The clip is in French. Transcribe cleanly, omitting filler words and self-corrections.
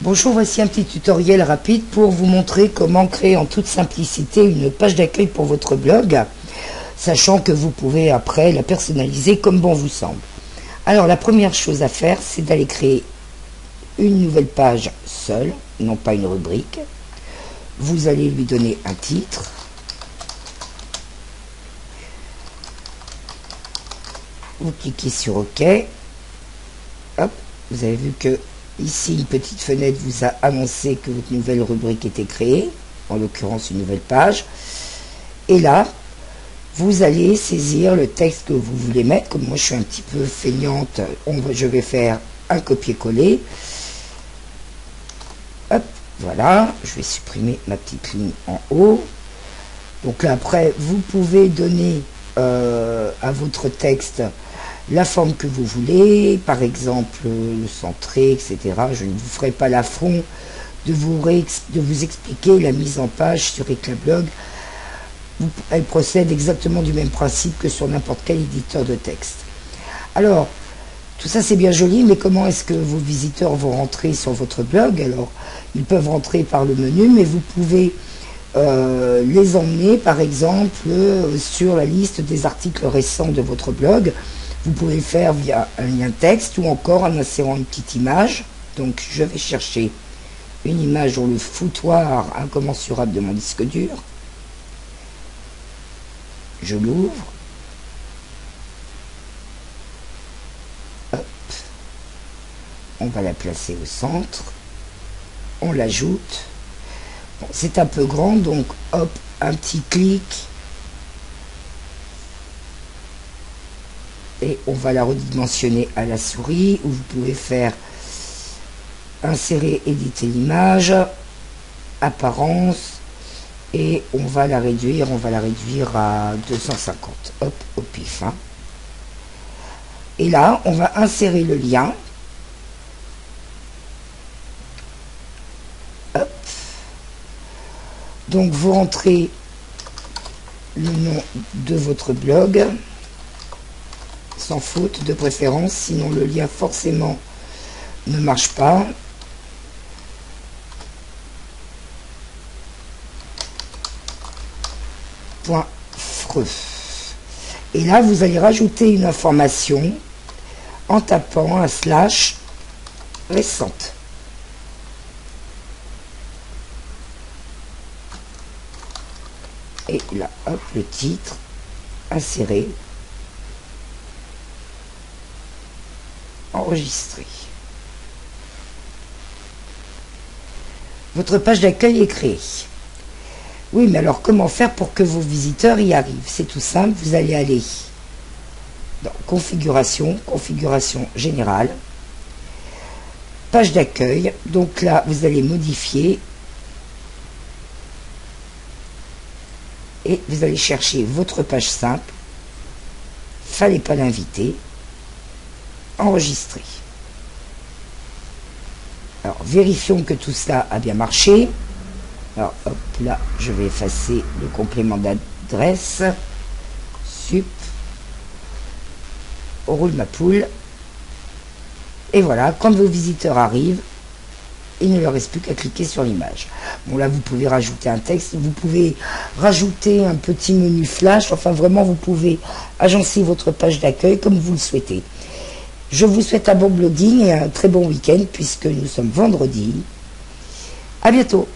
Bonjour, voici un petit tutoriel rapide pour vous montrer comment créer en toute simplicité une page d'accueil pour votre blog, sachant que vous pouvez après la personnaliser comme bon vous semble. Alors la première chose à faire, c'est d'aller créer une nouvelle page seule, non pas une rubrique. Vous allez lui donner un titre. Vous cliquez sur OK. Hop, vous avez vu que ici une petite fenêtre vous a annoncé que votre nouvelle rubrique était créée, en l'occurrence une nouvelle page. Et là, vous allez saisir le texte que vous voulez mettre. Comme moi je suis un petit peu feignante, je vais faire un copier-coller. Hop, voilà, je vais supprimer ma petite ligne en haut. Donc là après, vous pouvez donner à votre texte la forme que vous voulez, par exemple le centrer, etc. Je ne vous ferai pas l'affront de vous expliquer la mise en page sur Eclablog. Elle procède exactement du même principe que sur n'importe quel éditeur de texte. Alors, tout ça c'est bien joli, mais comment est-ce que vos visiteurs vont rentrer sur votre blog? Alors, ils peuvent rentrer par le menu, mais vous pouvez les emmener, par exemple, sur la liste des articles récents de votre blog. Vous pouvez le faire via un lien texte ou encore en insérant une petite image. Donc je vais chercher une image dans le foutoir incommensurable de mon disque dur. Je l'ouvre. Hop. On va la placer au centre. On l'ajoute. Bon, c'est un peu grand, donc hop, un petit clic. Et on va la redimensionner à la souris, où vous pouvez faire insérer, éditer l'image, apparence, et on va la réduire à 250, hop, au pif. Hein. Et là, on va insérer le lien. Hop. Donc vous rentrez le nom de votre blog. Sans faute de préférence, sinon le lien forcément ne marche pas. .freux. Et là vous allez rajouter une information en tapant un slash récente. Et là, hop, le titre, inséré. Enregistrer. Votre page d'accueil est créée. Oui, mais alors comment faire pour que vos visiteurs y arrivent? C'est tout simple, vous allez aller dans configuration, configuration générale, page d'accueil. Donc là, vous allez modifier et vous allez chercher votre page simple. Fallait pas l'inviter. Enregistrer. Alors vérifions que tout cela a bien marché. Alors hop là, je vais effacer le complément d'adresse. Sup. On roule ma poule. Et voilà, quand vos visiteurs arrivent, il ne leur reste plus qu'à cliquer sur l'image. Bon là, vous pouvez rajouter un texte, vous pouvez rajouter un petit menu flash. Enfin vraiment, vous pouvez agencer votre page d'accueil comme vous le souhaitez. Je vous souhaite un bon blogging et un très bon week-end puisque nous sommes vendredi. À bientôt.